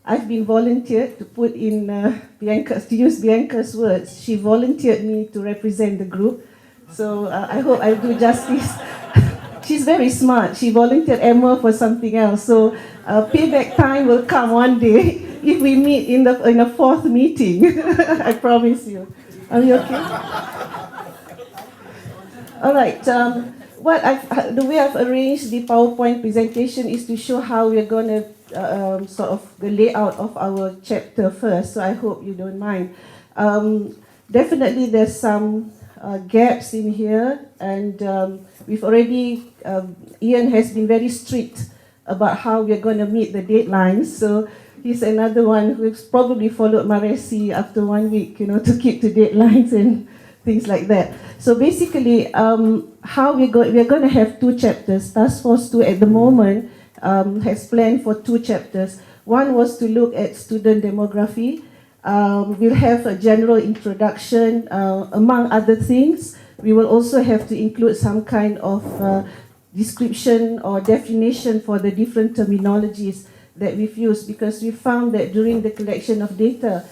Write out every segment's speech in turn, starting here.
I've been volunteered to put in to use Bianca's words. She volunteered me to represent the group. So I hope I'll do justice. She's very smart. She volunteered Emma for something else. So payback time will come one day if we meet in a fourth meeting. I promise you. Are you okay? All right. The way I've arranged the PowerPoint presentation is to show how we're going to sort of the layout of our chapter first. So I hope you don't mind. Definitely, there's some gaps in here, and we've already. Ian has been very strict about how we're going to meet the deadlines. So he's another one who's probably followed Maresi after 1 week, to keep to deadlines and things like that. So basically, how we're going to have 2 chapters. Task Force 2 at the moment has planned for 2 chapters. One was to look at student demography. We'll have a general introduction, among other things. We will also have to include some kind of description or definition for the different terminologies that we've used, because we found that during the collection of data,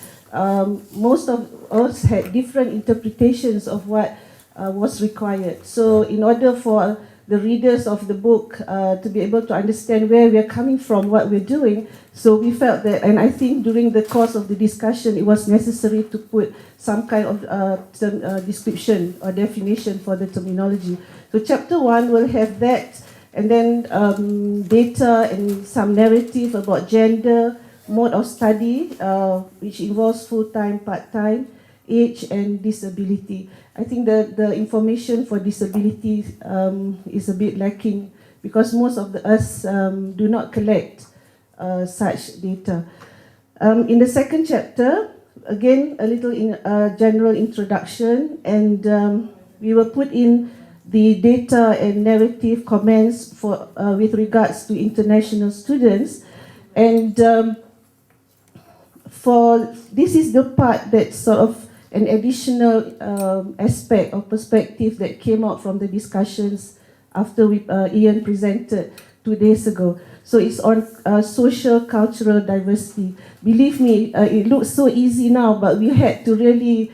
most of us had different interpretations of what was required. So in order for the readers of the book to be able to understand where we're coming from, what we're doing, so we felt that, and I think during the course of the discussion, it was necessary to put some kind of description or definition for the terminology. So chapter 1 will have that, and then data and some narrative about gender, mode of study, which involves full-time, part-time, age, and disability. I think the information for disability is a bit lacking because most of us do not collect such data. In the second chapter, again, a little general introduction, and we will put in the data and narrative comments for with regards to international students, and for this is the part that's sort of an additional aspect or perspective that came out from the discussions after Ian presented 2 days ago. So it's on social cultural diversity. Believe me, it looks so easy now, but we had to really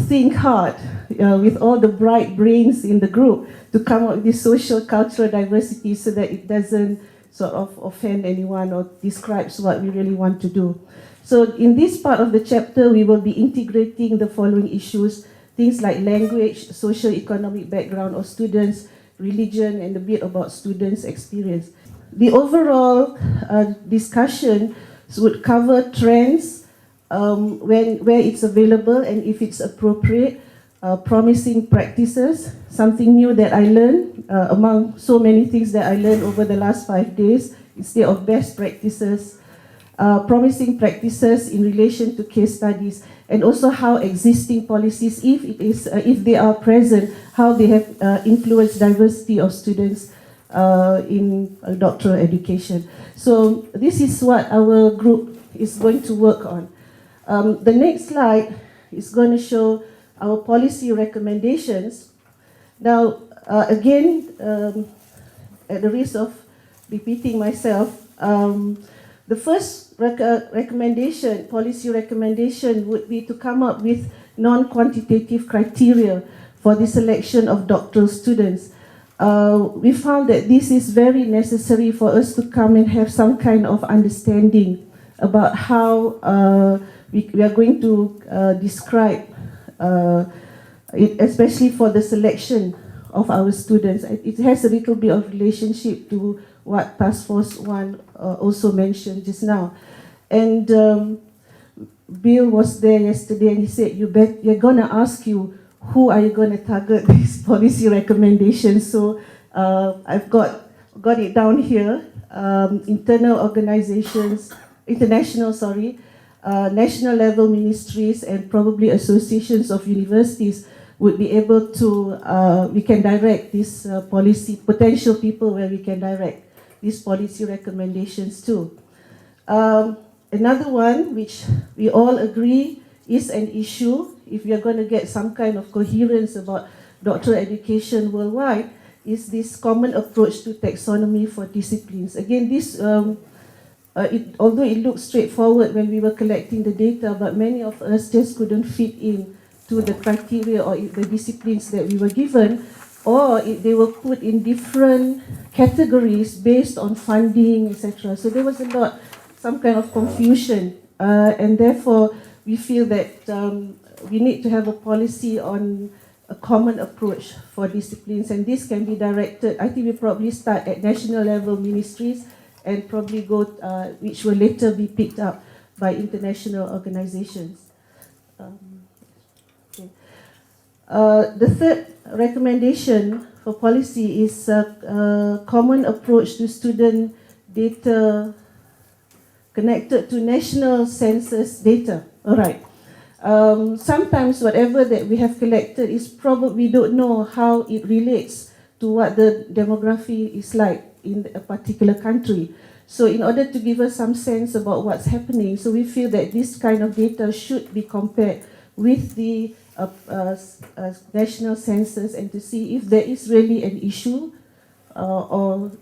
think hard with all the bright brains in the group to come up with this social cultural diversity so that it doesn't sort of offend anyone or describes what we really want to do. So in this part of the chapter, we will be integrating the following issues, things like language, socio-economic background of students, religion, and a bit about students' experience. The overall discussion would cover trends, where it's available and if it's appropriate, promising practices, something new that I learned among so many things that I learned over the last 5 days, instead of best practices, promising practices in relation to case studies, and also how existing policies, if they are present, how they have influenced diversity of students in doctoral education. So this is what our group is going to work on. The next slide is going to show our policy recommendations. Now, again, at the risk of repeating myself, the first policy recommendation would be to come up with non-quantitative criteria for the selection of doctoral students. We found that this is very necessary for us to come and have some kind of understanding about how we are going to describe it, especially for the selection of our students. It has a little bit of relationship to what Task Force 1 also mentioned just now. And Bill was there yesterday and he said, you're going to ask you, who are you going to target these policy recommendations? So I've got it down here. International organizations, national level ministries, and probably associations of universities would be able to, we can direct this policy, potential people where we can direct these policy recommendations to. Another one, which we all agree is an issue, if you're going to get some kind of coherence about doctoral education worldwide, is this common approach to taxonomy for disciplines. Again, this although it looked straightforward when we were collecting the data, but many of us just couldn't fit in to the criteria or the disciplines that we were given, or they were put in different categories based on funding, etc. So there was some kind of confusion, and therefore we feel that we need to have a policy on a common approach for disciplines, and this can be directed. I think we probably start at national level ministries and probably go, which will later be picked up by international organizations. Okay. The third recommendation for policy is a common approach to student data connected to national census data. All right. Sometimes whatever that we have collected is probably, we don't know how it relates to what the demography is like in a particular country. So in order to give us some sense about what's happening, so we feel that this kind of data should be compared with the national census, and to see if there is really an issue or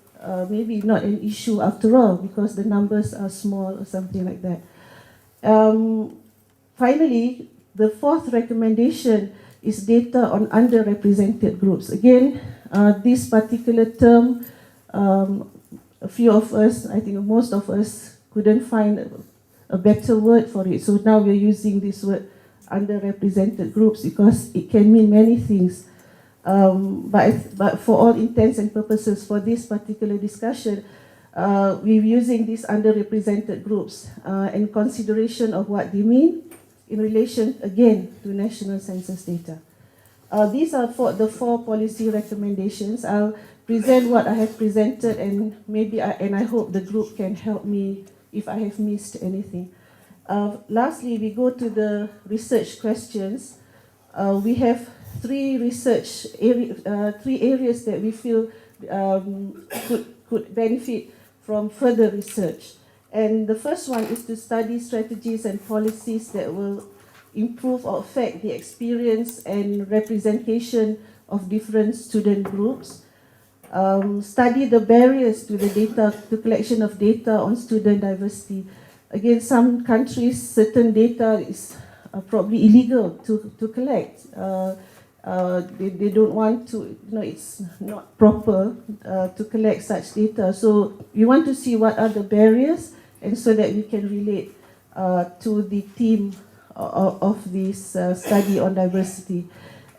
maybe not an issue after all, because the numbers are small or something like that. Finally, the fourth recommendation is data on underrepresented groups. Again, this particular term, a few of us, I think most of us, couldn't find a better word for it. So now we're using this word, underrepresented groups, because it can mean many things. But for all intents and purposes for this particular discussion, we're using these underrepresented groups in consideration of what they mean in relation, again, to national census data. These are the four policy recommendations. I'll present what I have presented, and maybe I hope the group can help me if I have missed anything. Lastly, we go to the research questions. We have three areas that we feel could benefit from further research. And the first one is to study strategies and policies that will improve or affect the experience and representation of different student groups. Study the barriers to the collection of data on student diversity. Again, some countries, certain data is probably illegal to collect. They don't want to, it's not proper to collect such data. So we want to see what are the barriers, and so that we can relate to the theme of this study on diversity.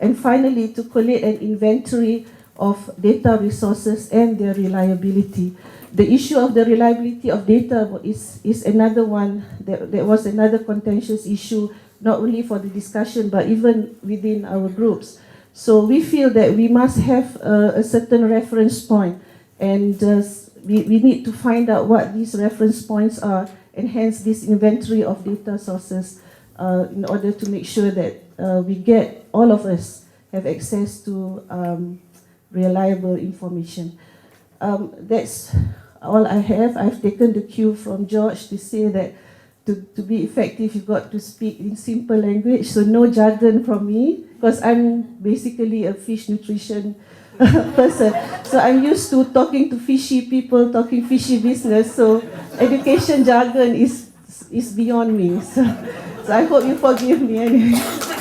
And finally, to collate an inventory of data resources and their reliability. The issue of the reliability of data is another one, that was another contentious issue, not only for the discussion, but even within our groups. So we feel that we must have a certain reference point, and we need to find out what these reference points are, and hence this inventory of data sources in order to make sure that all of us have access to reliable information. That's all I have. I've taken the cue from George to say that to be effective, you've got to speak in simple language, so no jargon from me, because I'm basically a fish nutrition person. So I'm used to talking to fishy people, talking fishy business, so education jargon is beyond me. So I hope you forgive me anyway.